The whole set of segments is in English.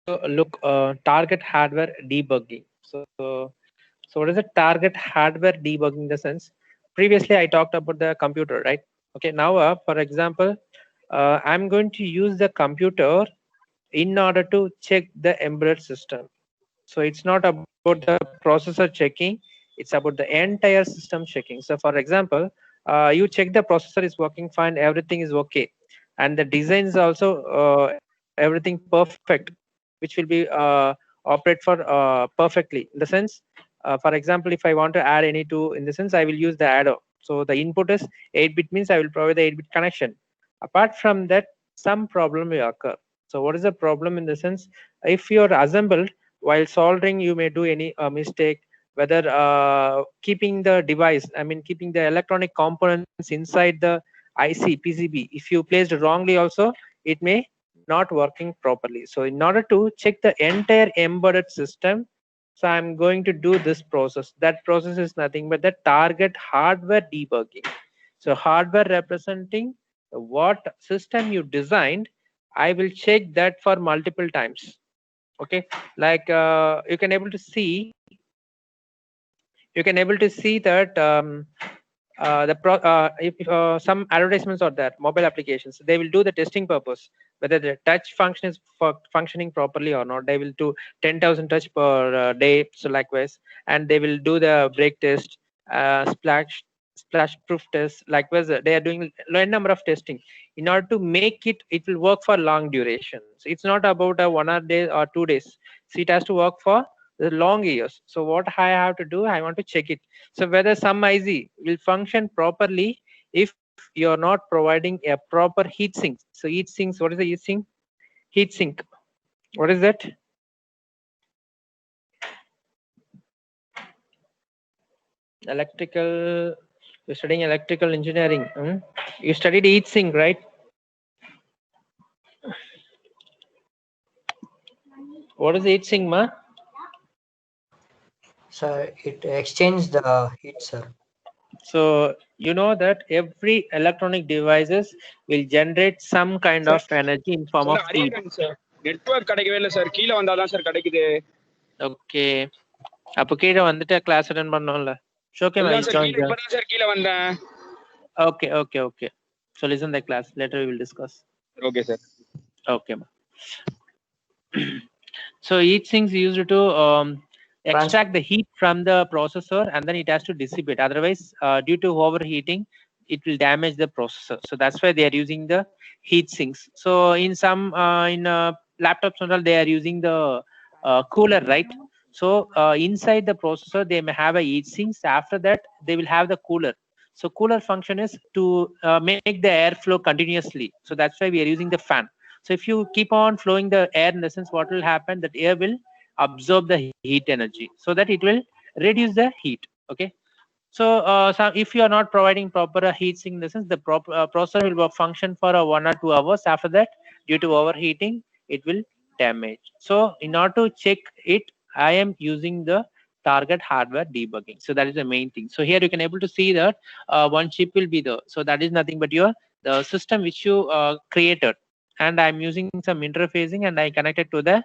look target hardware debugging. So what is a target hardware debugging? In the sense, previously I talked about the computer, right? Okay, now for example, I'm going to use the computer in order to check the embedded system. So it's not about the processor checking, it's about the entire system checking. So for example, you check the processor is working fine, everything is okay, and the design is also everything perfect, which will be operate for perfectly. In the sense, for example, if I want to add any two, in the sense I will use the adder. So the input is 8-bit, means I will provide the 8-bit connection. Apart from that, some problem will occur. So what is the problem? In the sense, if you're assembled while soldering, you may do any mistake, whether keeping the device, I mean keeping the electronic components inside the IC PCB, if you placed wrongly also, it may not working properly. So in order to check the entire embedded system, so I'm going to do this process. That process is nothing but the target hardware debugging. So hardware representing what system you designed, I will check that for multiple times. Okay, like you can able to see, that if some advertisements are there, mobile applications, they will do the testing purpose, whether the touch function is functioning properly or not. They will do 10,000 touch per day, so likewise, and they will do the brake test, splash proof test. Likewise, they are doing a number of testing in order to make it will work for long durations. It's not about a 1 or day or 2 days. So it has to work for the long years. So what I have to do, I want to check it. So whether some IC will function properly if you're not providing a proper heat sink. So heat sinks, what is the heat sink? Heat sink. What is that? Electrical. You're studying electrical engineering. You studied heat sink, right? What is heat sink, ma? So it exchanges the heat, sir. So you know that every electronic devices will generate some kind of sir energy in form sir of நான் heat. அரியலங்க sir. Network கிடைக்கவே இல்லை sir. கீழே வந்தாதான் sir கிடைக்குது. Okay. அப்போ கீழே வந்துட்டு class attend பண்ணோம்ல. Okay, அதுதான் I'll சார் join கீழே you. இப்பதான் சார் கீழே வந்தேன். Okay. So listen the class. Later we will discuss. Okay sir. Okay. So each thing is used to extract the heat from the processor, and then it has to dissipate. Otherwise, due to overheating, it will damage the processor. So that's why they are using the heat sinks. So in some laptops and all, they are using the cooler, right? So inside the processor, they may have a heat sinks. After that, they will have the cooler. So cooler function is to make the airflow continuously. So that's why we are using the fan. So if you keep on flowing the air, in the sense, what will happen? That air will absorb the heat energy, so that it will reduce the heat. Okay. So if you are not providing proper heat sink, in the sense, the processor will function for 1 or 2 hours. After that, due to overheating, it will damage. So in order to check it, I am using the target hardware debugging. So that is the main thing. So here you can able to see that one chip will be there. So that is nothing but your the system which you created, and I'm using some interfacing, and I connected to the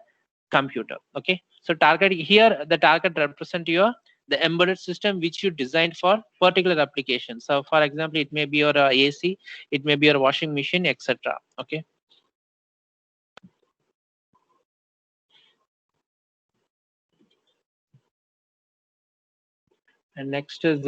computer. Okay. So target here, the target represent your the embedded system which you designed for particular application. So for example, it may be your AC, it may be your washing machine, etc. Okay. And next is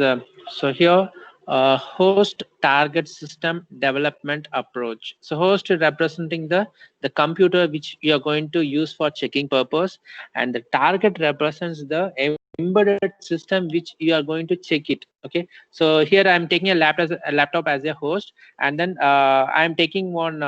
so here host target system development approach. So host is representing the computer which you are going to use for checking purpose, and the target represents the embedded system which you are going to check it. Okay. So here I'm taking a laptop as a host, and then I'm taking one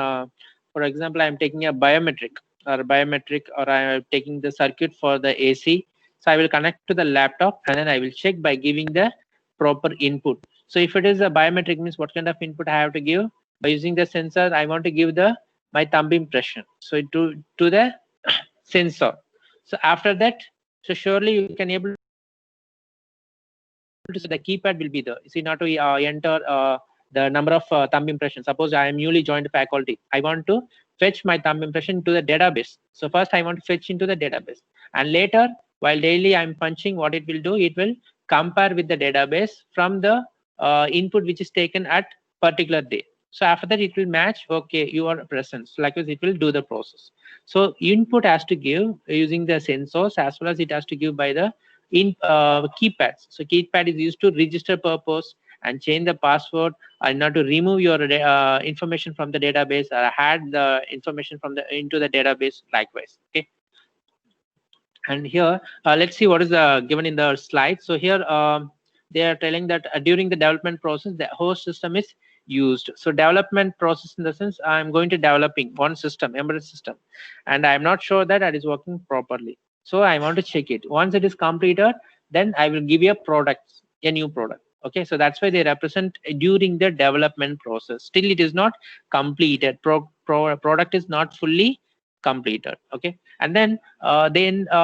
for example, I'm taking a biometric, or I'm taking the circuit for the AC. So I will connect to the laptop, and then I will check by giving the proper input. So if it is a biometric, means what kind of input I have to give? By using the sensor, I want to give the my thumb impression. So to the sensor. So after that, so surely you can able to see the keypad will be there. See, not to enter the number of thumb impressions. Suppose I am newly joined faculty. I want to fill fetch my thumb impression to the database. So first I want to fetch into the database, and later while daily I'm punching, what it will do, it will compare with the database from the input which is taken at particular day. So after that it will match, okay, you are present. So likewise it will do the process. So input has to give using the sensors, as well as it has to give by the keypads. So keypad is used to register purpose and change the password, and not to remove your information from the database or add the information from the into the database likewise. Okay. And here let's see what is given in the slide. So here they are telling that during the development process the host system is used. So development process in the sense I'm going to developing one system, embedded system, and I'm not sure that it is working properly. So I want to check it. Once it is completed, then I will give you a product, a new product. Okay, so that's why they represent during the development process. Still it is not completed. Product is not fully completed. Okay, and then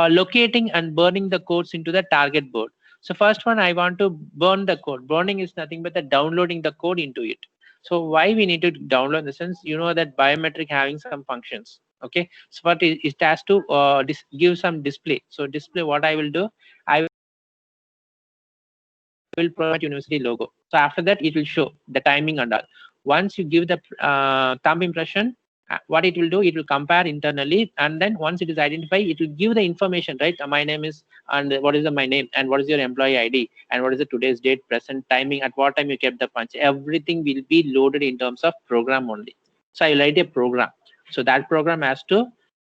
locating and burning the codes into the target board. So first one, I want to burn the code. Burning is nothing but the downloading the code into it. So why we need to download, in the sense, you know that biometric having some functions. Okay, so what it has to give some display. So display, what I will do, I will provide university logo. So after that it will show the timing and all. Once you give the thumb impression, what it will do, it will compare internally, and then once it is identified, it will give the information, right? My name is, and what is my name, and what is your employee ID, and what is the today's date, present timing, at what time you kept the punch. Everything will be loaded in terms of program only. So I will write a program. So that program has to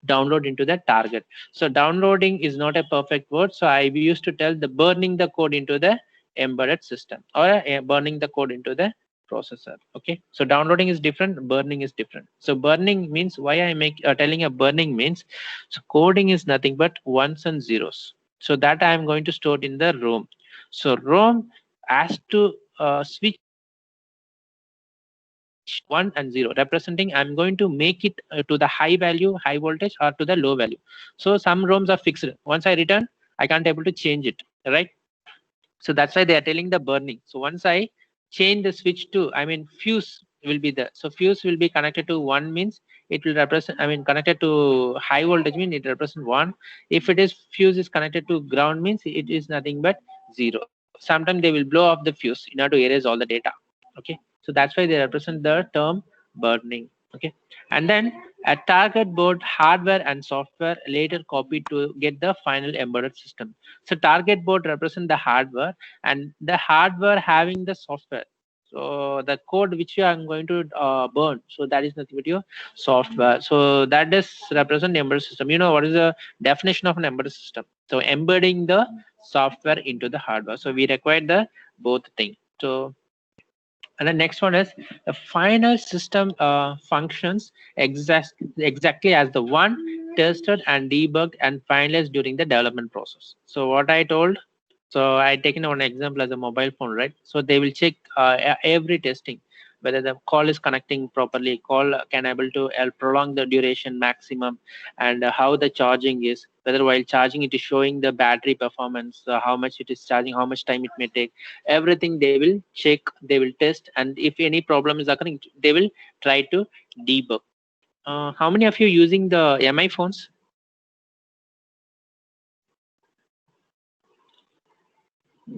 download into the target. So downloading is not a perfect word. So I used to tell the burning the code into the embedded system, or burning the code into the processor. Okay, so downloading is different, burning is different. So burning means, why I make telling a burning means, so coding is nothing but ones and zeros. So that I am going to store it in the ROM. So ROM has to switch 1 and 0, representing I'm going to make it to the high value, high voltage, or to the low value. So some ROMs are fixed. Once I return, I can't able to change it, right? So that's why they are telling the burning. So once I change the switch to, I mean, fuse will be there. So fuse will be connected to 1 means it will represent, I mean, connected to high voltage means it represents 1. If it is fuse is connected to ground means it is nothing but 0. Sometimes they will blow off the fuse in order to erase all the data. Okay, so that's why they represent the term burning. Okay, and then a target board hardware and software later copied to get the final embedded system. So target board represent the hardware, and the hardware having the software. So the code which you are going to burn, so that is nothing but your software. So that is represent the embedded system. You know what is the definition of an embedded system? So embedding the software into the hardware. So we require the both thing. So, and the next one is the final system functions exactly as the one tested and debugged and finalized during the development process. So what I told, so I taken one example as a mobile phone, right? So they will check every testing, whether the call is connecting properly, call can able to prolong the duration maximum, and how the charging is, whether while charging it is showing the battery performance, how much it is charging, how much time it may take. Everything they will check, they will test, and if any problem is occurring, they will try to debug. How many of you using the MI phones?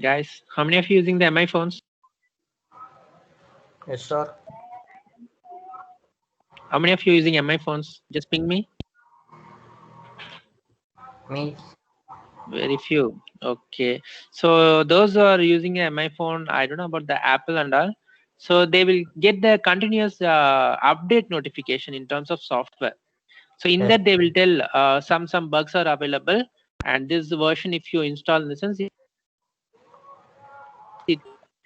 Guys, how many of you using the MI phones? Yes, sir. How many of you using MI phones? Just ping me. Me. Very few. Okay. So those who are using a MI phone, I don't know about the Apple and all. So they will get the continuous update notification in terms of software. So in Yes. that they will tell some bugs are available, and this version if you install, in the sense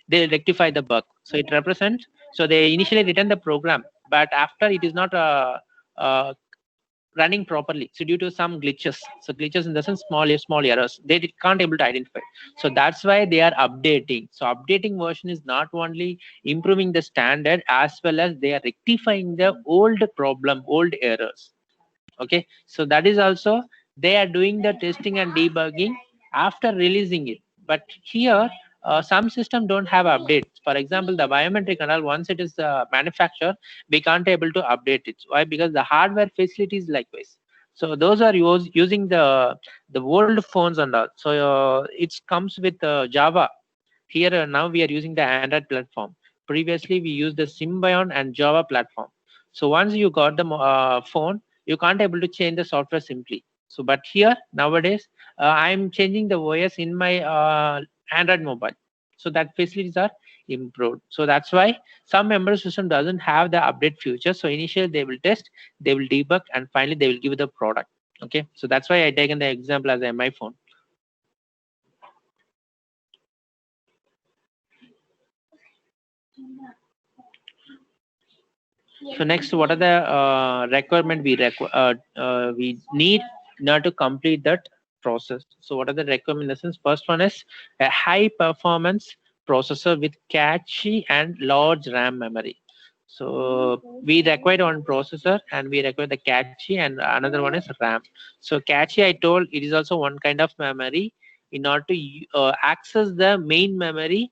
they'll rectify the bug. So it represents, so they initially return the program, but after it is not running properly, so due to some glitches, so glitches in the sense small errors, they can't able to identify. So that's why they are updating. So updating version is not only improving the standard, as well as they are rectifying the old problem, old errors. Okay, so that is also they are doing the testing and debugging after releasing it. But here some system don't have updates. For example, the biometric and all, once it is manufactured, we can't able to update it. Why? Because the hardware facilities likewise. So those are using the old phones and all. So it comes with Java. Here now we are using the Android platform. Previously we used the Symbian and Java platform. So once you got the phone, you can't able to change the software simply. So but here nowadays I'm changing the OS in my Android mobile. So that facilities are improved. So that's why some embedded system doesn't have the update feature. So initially they will test, they will debug, and finally they will give the product. Okay, so that's why I taken the example as my phone. So next, what are the requirement we need in order to complete that process? So what are the recommendations? First one is a high performance processor with cache and large RAM memory. So we require one processor and we require the cache, and another one is RAM. So cache, I told, it is also one kind of memory in order to access the main memory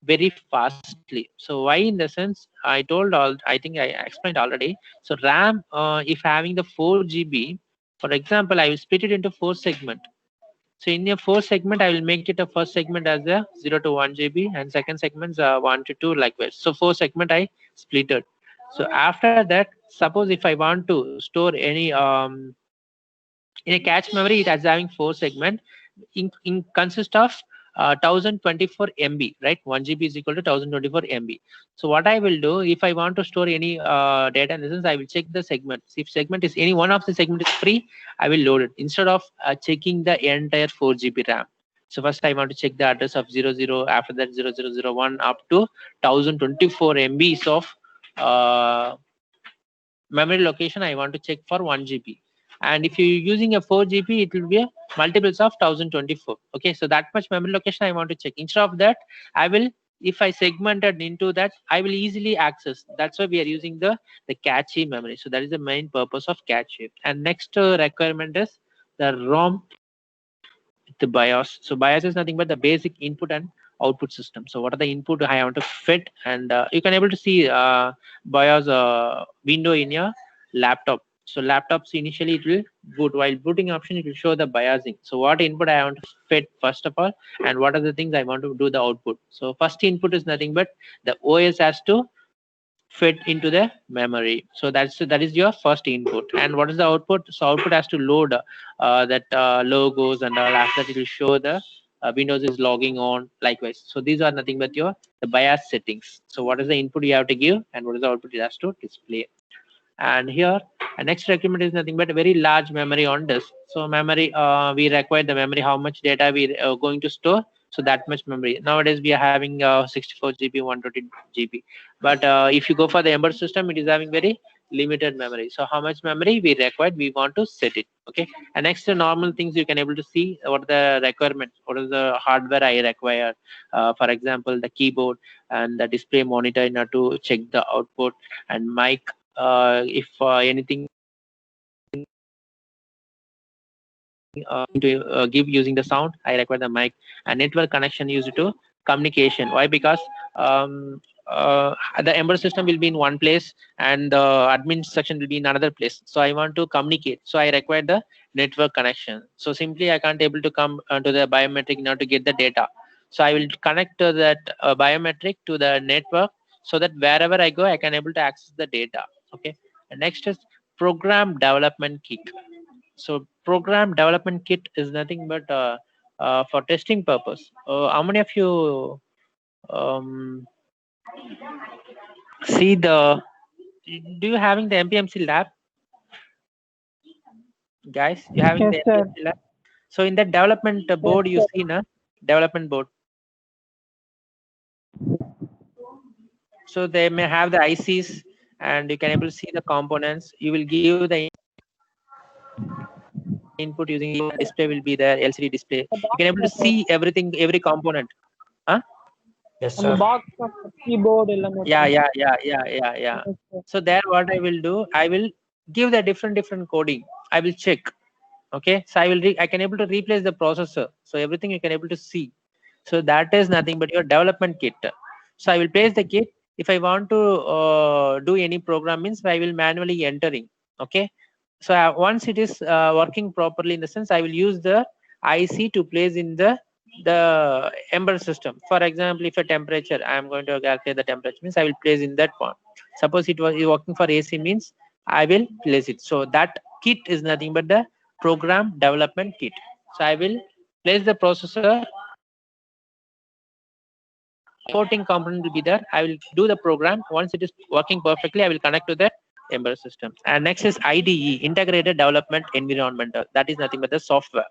very fastly. So why? In the sense, I think I explained already. So RAM, if having the 4 GB, for example, I will split it into 4 segment. So in your 4 segment, I will make it a first segment as a 0 to 1 GB, and second segments 1 to 2 likewise. So 4 segment I split it. So after that, suppose if I want to store any in a cache memory, it has having 4 segment, in consist of 1024 MB, right? 1 GB is equal to 1024 MB. So what I will do, if I want to store any data in this sense, I will check the segments. If segment is any one of the segment is free, I will load it instead of checking the entire 4 GB RAM. So first I want to check the address of 00, after that 0001 up to 1024 MBs of memory location I want to check for 1 GB. And if you're using a 4 GB, it will be a multiples of 1024. Okay, so that much memory location I want to check. Instead of that, I will, if I segmented into that, I will easily access. That's why we are using the cache memory. So that is the main purpose of cache. And next requirement is the ROM, the BIOS. So BIOS is nothing but the basic input and output system. So what are the input I want to fit, and you can able to see BIOS window in your laptop. So laptops initially it will boot, while booting option it will show the biasing. So what input I want to fit first of all, and what are the things I want to do the output. So first input is nothing but the OS has to fit into the memory. So that is your first input. And what is the output? So output has to load that logos, and after that it will show the Windows is logging on likewise. So these are nothing but your the BIOS settings. So what is the input you have to give, and what is the output it has to display. And here next requirement is nothing but a very large memory on disk. So memory, we require the memory, how much data we are going to store. So that much memory. Nowadays we are having 64 GB, 120 GB. But if you go for the embedded system, it is having very limited memory. So how much memory we require, we want to set it. Okay. And next normal things you can able to see what are the requirements, what is the hardware I require. For example, the keyboard and the display monitor in order to check the output, and mic, if anything to give using the sound, I require the mic. And network connection used to communication. Why? Because the embedded system will be in one place and the admin section will be in another place. So I want to communicate. So I require the network connection. So simply I can't able to come to the biometric in order to get the data. So I will connect that biometric to the network, so that wherever I go, I can able to access the data. Okay. And next is program development kit. So program development kit is nothing but for testing purpose. How many of you see the, do you having the MPMC lab? Guys, you having Yes, the sir. MPMC lab? So in that development board, you see na development board. So they may have the ICs, and you can able to see the components. You will give the input using the display will be there, LCD display. You can able to see everything, every component. Huh? Yes, On the sir. box of the keyboard எல்லாமே Yeah. Yes, sir. So there what I will do, I will give the different coding. I will check. Okay, so I can able to replace the processor. So everything you can able to see. So that is nothing but your development kit. So I will place the kit. If I want to do any program, means I will manually entering. Okay. So once it is working properly, in the sense I will use the IC to place in the embedded system. For example, if a temperature, I am going to calculate the temperature, means I will place in that one. Suppose it was working for AC, means I will place it. So that kit is nothing but the program development kit. So I will place the processor. Supporting component will be there. I will do the program. Once it is working perfectly, I will connect to the embedded system. And next is IDE, Integrated Development Environmental. That is nothing but the software.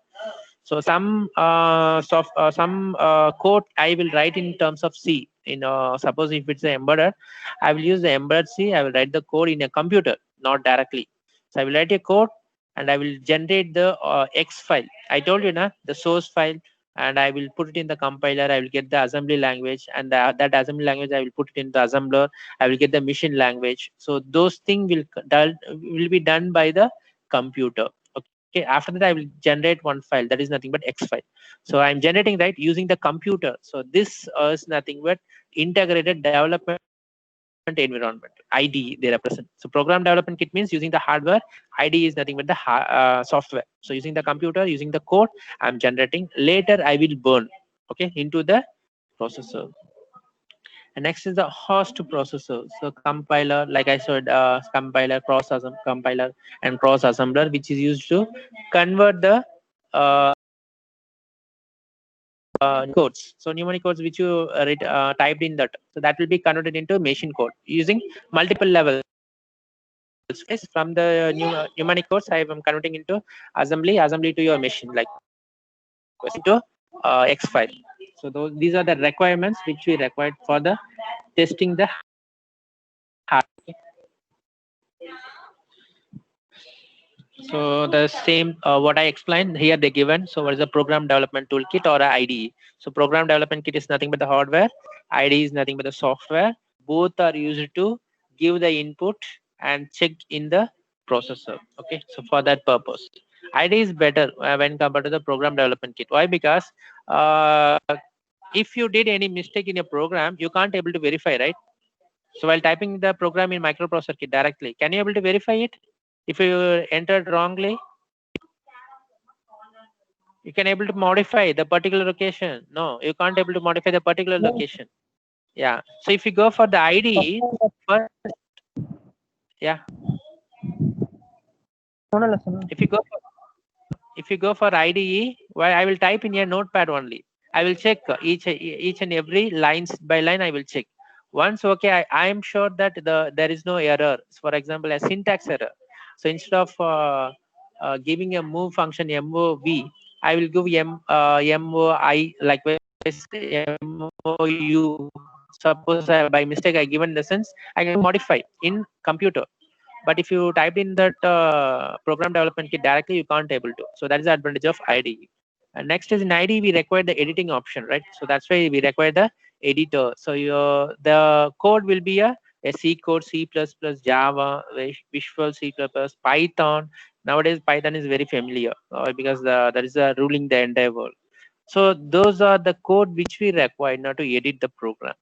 So some code I will write in terms of C. Suppose if it's embedded, I will use the embedded C. I will write the code in a computer, not directly. So I will write a code and I will generate the X file. I told you na, the source file, and I will put it in the compiler. I will get the assembly language, and that assembly language I will put it in the assembler. I will get the machine language. So those things will be done by the computer. Okay, after that I will generate one file, that is nothing but X file. So I'm generating, right, using the computer. So this is nothing but integrated development environment, IDE they represent. So program development kit means using the hardware. IDE is nothing but the software. So using the computer, using the code, I'm generating. Later I will burn, okay, into the processor. And next is the host processor. So compiler, like I said, compiler, compiler, and cross assembler, which is used to convert the codes. So mnemonic codes which you typed in that. So that will be converted into machine code using multiple levels. From the mnemonic codes, I am converting into assembly to your machine, like into X file. So these are the requirements which we required for the testing the hardware. So the same what I explained here they given. So what is the program development toolkit or a IDE? So program development kit is nothing but the hardware. IDE is nothing but the software. Both are used to give the input and check in the processor. Okay, so for that purpose, IDE is better when compared to the program development kit. Why? Because if you did any mistake in your program, you can't able to verify, right? So while typing the program in microprocessor kit directly, can you able to verify it? If you entered wrongly, you can able to modify the particular location. No, you can't able to modify the particular location. Yeah. So if you go for the IDE, first, yeah. If you go for IDE, well, I will type in a notepad only. I will check each and every lines by line. I will check. Once okay, I am sure that there is no error. For example, a syntax error. So instead of giving a move function MOV, I will give MOI, like MOU. Suppose by mistake I given the sense, I can modify in computer. But if you typed in that program development kit directly, you can't able to. So that is the advantage of IDE. And next is in IDE, we require the editing option, right? So that's why we require the editor. So the code will be a C code, C++, Java, Visual C++, Python. Nowadays, Python is very familiar because that is ruling the entire world. So those are the code which we require now to edit the program.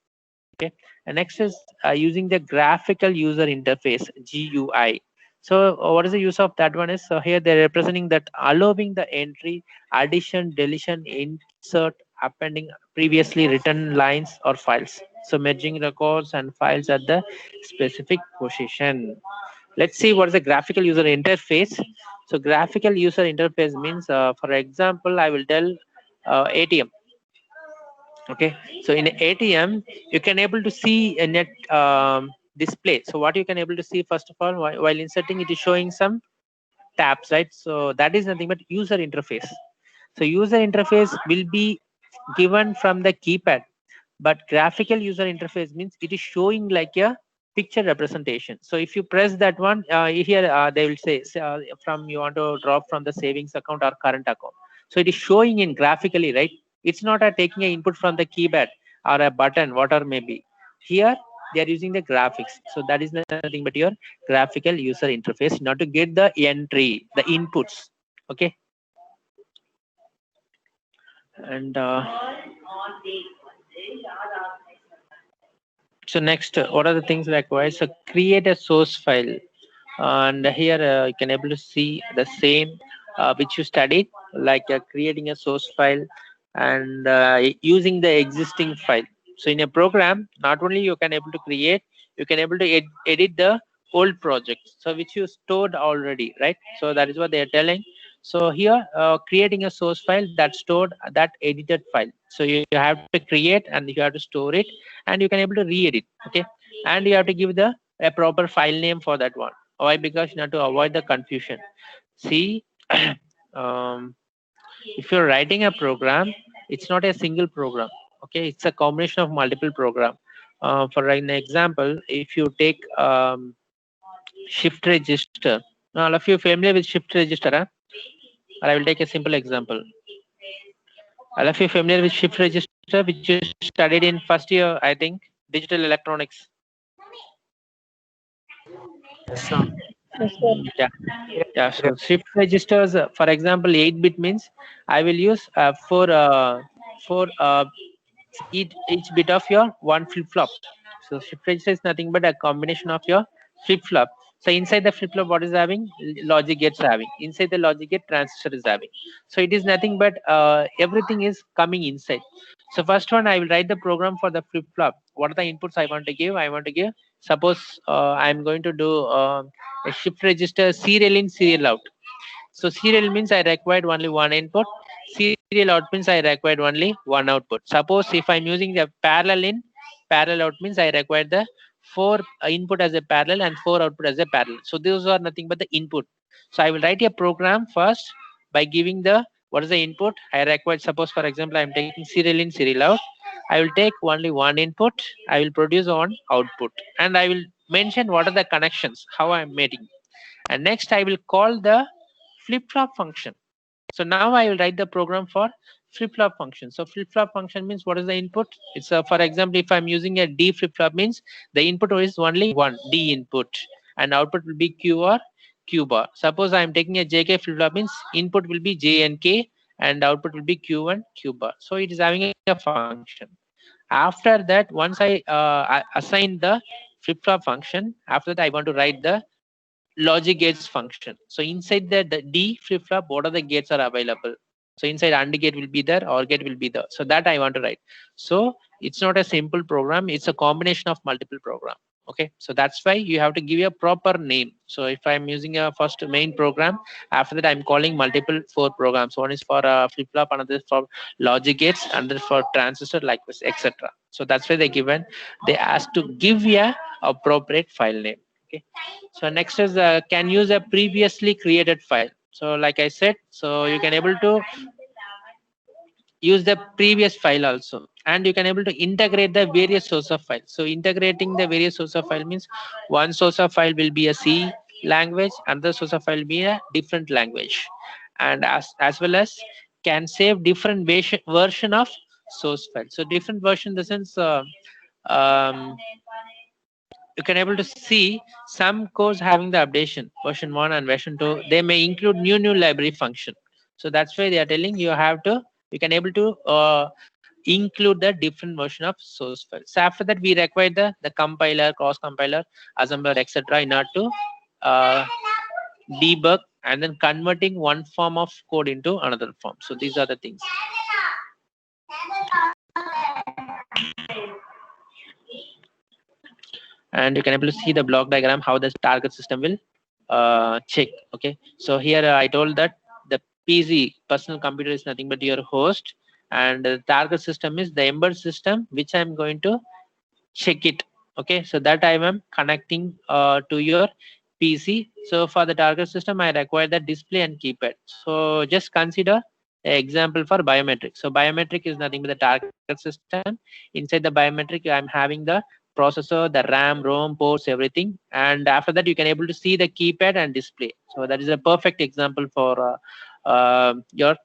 Okay, and next is using the graphical user interface, GUI. So what is the use of that one is, so here they're representing that allowing the entry, addition, deletion, insert, appending previously written lines or files. So merging records and files at the specific position. Let's see what is the graphical user interface. So graphical user interface means, for example, I will tell ATM. Okay, so in ATM you can able to see a net display. So what you can able to see, first of all, while inserting, it is showing some tabs, right? So that is nothing but user interface. So user interface will be given from the keypad, but graphical user interface means it is showing like a picture representation. So if you press that one, here they will say from you want to drop from the savings account or current account. So it is showing in graphically, right? It's not taking an input from the keypad or a button, whatever may be. Here they are using the graphics. So that is nothing but your graphical user interface, not to get the entry, the inputs. Okay. And so next, what are the things required? So create a source file, and here you can able to see the same which you studied, like creating a source file and using the existing file. So in a program, not only you can able to create, you can able to edit the old project, so which you stored already, right? So that is what they are telling. So here, creating a source file that stored that edited file. So you have to create and you have to store it, and you can able to re-edit, okay? And you have to give the a proper file name for that one. Why? Because you have to avoid the confusion. See, if you're writing a program, it's not a single program. Okay, it's a combination of multiple program. For an example, if you take shift register. Now, all of you familiar with shift register? Huh? Or I will take a simple example. All of you familiar with shift register, which you studied in first year, I think, digital electronics. Yes, sir. Yes, sir. Yeah. Yeah, so shift registers, for example, 8-bit means I will use for each bit of your one flip-flop. So shift register is nothing but a combination of your flip-flop. So inside the flip-flop, what is having? Logic gates having. Inside the logic gate, transistor is having. So it is nothing but everything is coming inside. So first one, I will write the program for the flip-flop. What are the inputs I want to give? I want to give, suppose I'm going to do a shift register serial in, serial out. So serial means I required only one input. Serial out means I required only one output. Suppose if I'm using the parallel in, parallel out means I require the 4 input as a parallel and 4 output as a parallel. So those are nothing but the input. So I will write a program first by giving the what is the input I required. Suppose for example I'm taking serial in, serial out. I will take only one input. I will produce one output, and I will mention what are the connections, how I'm making. And next I will call the flip-flop function. So now I will write the program for flip-flop function. So flip-flop function means what is the input? It's for example, if I'm using a D flip-flop means the input is only one D input and output will be Q or Q bar. Suppose I'm taking a JK flip-flop means input will be J and K and output will be Q and Q bar. So it is having a function. After that, once I assign the flip-flop function, after that I want to write the logic gates function. So inside the D flip-flop, what are the gates are available? So inside AND gate will be there, OR gate will be there. So that I want to write. So it's not a simple program, it's a combination of multiple program. Okay, so that's why you have to give a proper name. So if I'm using a first main program, after that I'm calling multiple 4 programs. One is for flip-flop, another is for logic gates, another for transistor, like this, etc. So that's why they ask to give a appropriate file name. Okay, so next is can use a previously created file. So like I said, so you can able to use the previous file also, and you can able to integrate the various source of file. So integrating the various source of file means one source of file will be a C language, another source of file will be a different language, and as well as can save different version of source file. So different version in the sense um, you can able to see some codes having the updation version 1 and version 2. They may include new library function. So that's why they are telling you can able to include the different version of source file. So after that we require the compiler, cross compiler, assembler, etc. in order to debug and then converting one form of code into another form. So these are the things. And you can able to see the block diagram how the target system will check. Okay, so here I told that the PC personal computer is nothing but your host, and the target system is the embedded system which I'm going to check it. Okay, so that I am connecting to your PC. So for the target system I require the display and keypad. So just consider an example for biometric. So biometric is nothing but the target system. Inside the biometric I'm having the processor, the RAM, ROM, ports, everything, and after that you can able to see the keypad and display. So that is a perfect example for your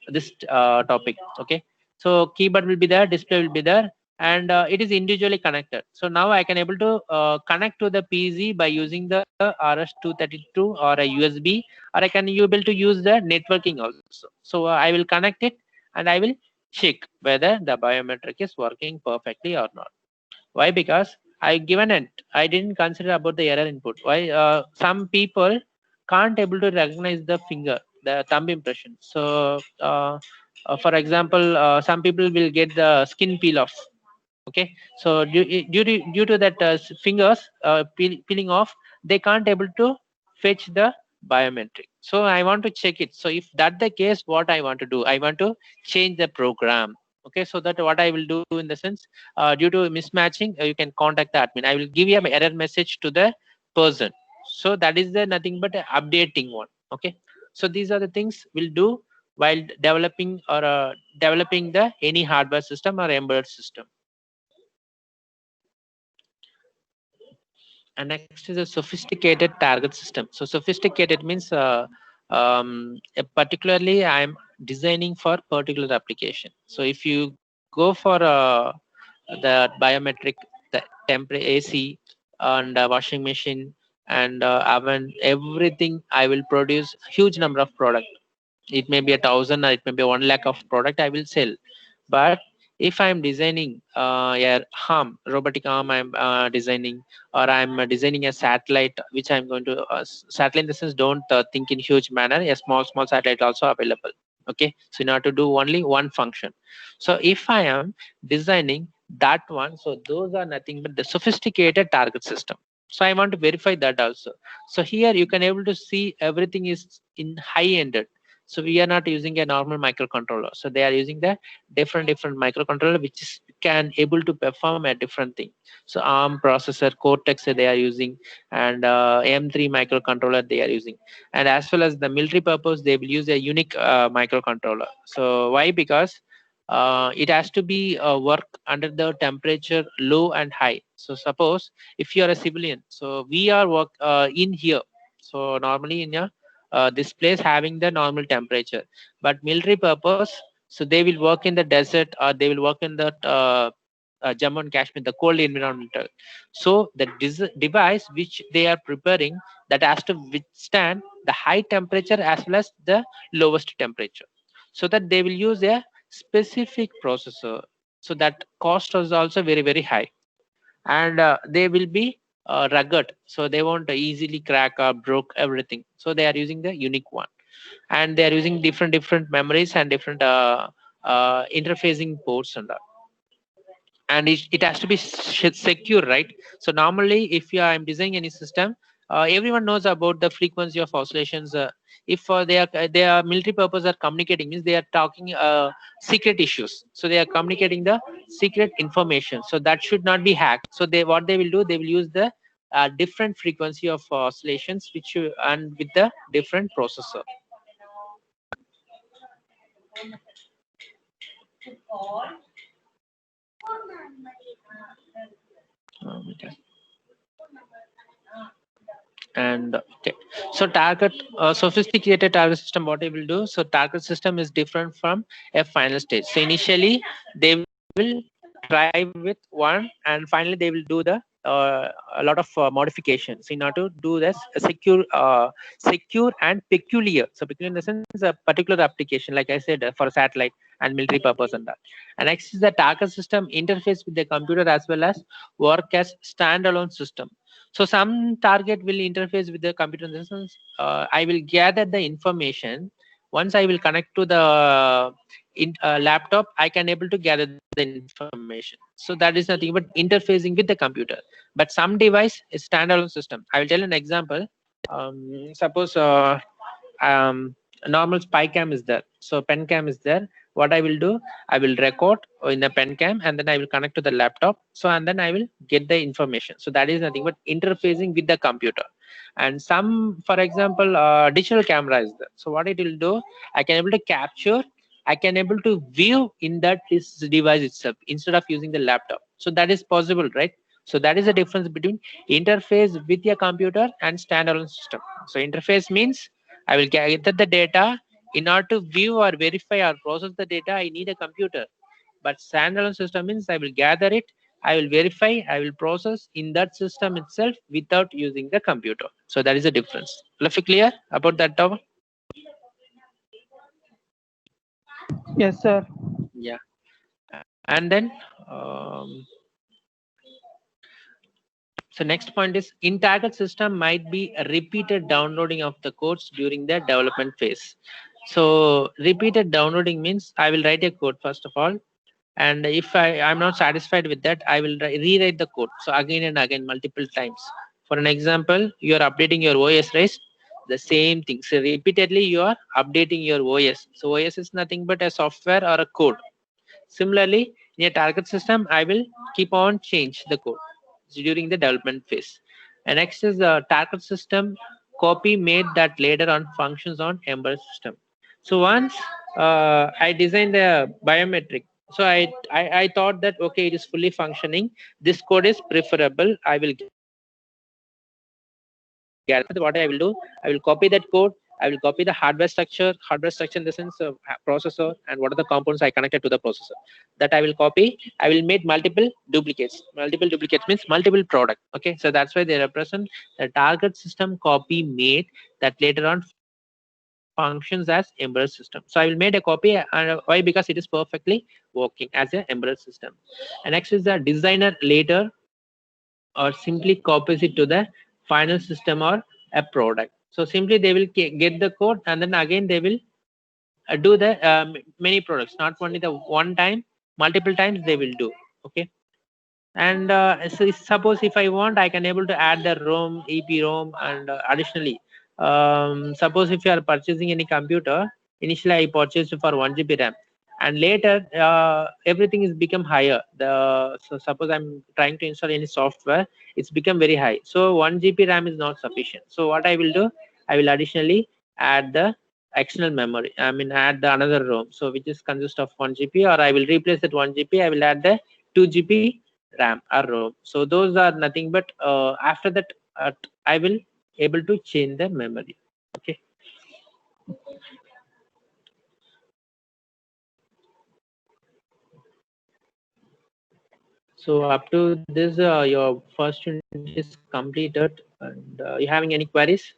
this topic. Okay, so keyboard will be there, display will be there, and it is individually connected. So now I can able to connect to the PC by using the RS-232 or a USB, or I can able to use the networking also. So I will connect it and I will check whether the biometric is working perfectly or not. Why? Because I given it, I didn't consider about the error input. Why? Some people can't able to recognize the finger, the thumb impression. So, for example, some people will get the skin peel off. Okay, so due to that fingers peeling off, they can't able to fetch the biometric. So I want to check it. So if that the case, what I want to do, I want to change the program. Okay, so that what I will do in the sense, due to mismatching, you can contact the admin. I will give you an error message to the person. So that is the nothing but a updating one. Okay, so these are the things we'll do while developing or developing the any hardware system or embedded system. And next is a sophisticated target system. So sophisticated means particularly I'm designing for particular application. So if you go for the biometric, the temperature, AC, and washing machine, and oven, everything, I will produce huge number of product. It may be 1,000 or it may be 1 lakh of product I will sell. But if I'm designing a robotic arm, I'm designing, or I'm designing a satellite, which I'm going to satellite in the sense, don't think in huge manner. A small satellite also available. Okay, so in order to do only one function. So if I am designing that one, so those are nothing but the sophisticated target system. So I want to verify that also. So here you can able to see everything is in high ended. So we are not using a normal microcontroller. So they are using the different microcontroller which is can able to perform a different thing. So ARM processor, Cortex they are using, and M3 microcontroller they are using, and as well as the military purpose they will use a unique microcontroller. So why? Because it has to be work under the temperature low and high. So suppose if you are a civilian, so we are work in here. So normally in a this place having the normal temperature, but military purpose, so they will work in the desert or they will work in the Jammu and Kashmir, the cold environmental. So the device which they are preparing, that has to withstand the high temperature as well as the lowest temperature, so that they will use a specific processor. So that cost is also very high, and they will be rugged, so they won't easily crack or broke everything. So they are using the unique one, and they are using different memories and different interfacing ports and all. And it has to be secure, right? So normally if you I'm designing any system, everyone knows about the frequency of oscillations. If they are military purpose are communicating, means they are talking secret issues, so they are communicating the secret information, so that should not be hacked. So they what they will do, they will use the different frequency of oscillations which and with the different processor. And okay, so target sophisticated target system, what it will do, so target system is different from a final stage. So initially they will try with one, and finally they will do the a lot of modifications in order to do this secure and peculiar. So peculiar in the sense a particular application, like I said, for satellite and military purpose and that. And next is the target system interface with the computer as well as work as standalone system. So some target will interface with the computer in the sense, I will gather the information. Once I will connect to the laptop, I can able to gather the information. So that is nothing but interfacing with the computer. But some device is standalone system. I will tell an example. Suppose a normal spy cam is there. So pen cam is there. What I will do, I will record in a pen cam, and then I will connect to the laptop. So and then I will get the information. So that is nothing but interfacing with the computer. And some, for example, digital camera is there. So what it will do, I can able to capture, I can able to view in that this device itself instead of using the laptop. So that is possible, right? So that is the difference between interface with your computer and standalone system. So interface means I will gather the data. In order to view or verify or process the data, I need a computer. But standalone system means I will gather it, I will verify, I will process in that system itself without using the computer. So that is the difference. Luffy, clear about that topic? Yes, sir. Yeah. And then so next point is in target system might be a repeated downloading of the codes during the development phase. So repeated downloading means I will write a code first of all, and if I'm not satisfied with that, I will rewrite the code. So again and again, multiple times. For an example, you are updating your OS, right? The same thing. So repeatedly you are updating your OS. So OS is nothing but a software or a code. Similarly, in a target system, I will keep on change the code during the development phase. And next is the target system copy made that later on functions on embedded system. So once I designed the biometric, so I thought that okay, it is fully functioning. This code is preferable. I will get what I will do. I will copy that code. I will copy the hardware structure in the sense of processor and what are the components I connected to the processor. That I will copy. I will make multiple duplicates. Multiple duplicates means multiple product. Okay, so that's why they represent the target system copy made that later on functions as embedded system. So I will make a copy, and why? Because it is perfectly working as an embedded system. And next is the designer later or simply copies it to the final system or a product. So simply they will get the code and then again they will do the many products, not only the one time, multiple times they will do. Okay. And so suppose if I want, I can able to add the ROM, EPROM, and additionally, suppose if you are purchasing any computer, initially I purchased for 1 GB RAM, and later everything is become higher. So suppose I'm trying to install any software, it's become very high. So 1 GB RAM is not sufficient. So what I will do, I will additionally add the external memory. I mean add the another ROM, so which is consist of 1 GB, or I will replace that 1 GB. I will add the 2 GB RAM or ROM. So those are nothing but after that I will able to change the memory. Okay. So up to this, your first unit is completed, and you having any queries?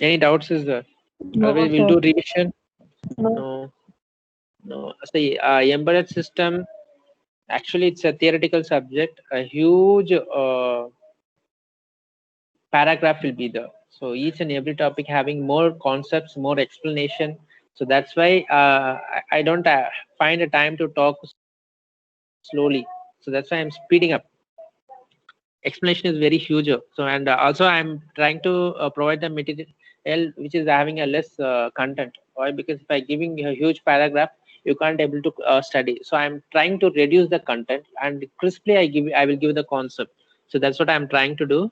Any doubts is there? No, Otherwise, we'll sir. do revision. No. No. See, embedded system. Actually, it's a theoretical subject. A huge paragraph will be there. So each and every topic having more concepts, more explanation. So that's why I don't find a time to talk slowly. So that's why I'm speeding up. Explanation is very huge. So and also I'm trying to provide the material which is having a less content. Why? Because by giving a huge paragraph, you can't able to study. So I'm trying to reduce the content and crisply I will give the concept. So that's what I'm trying to do.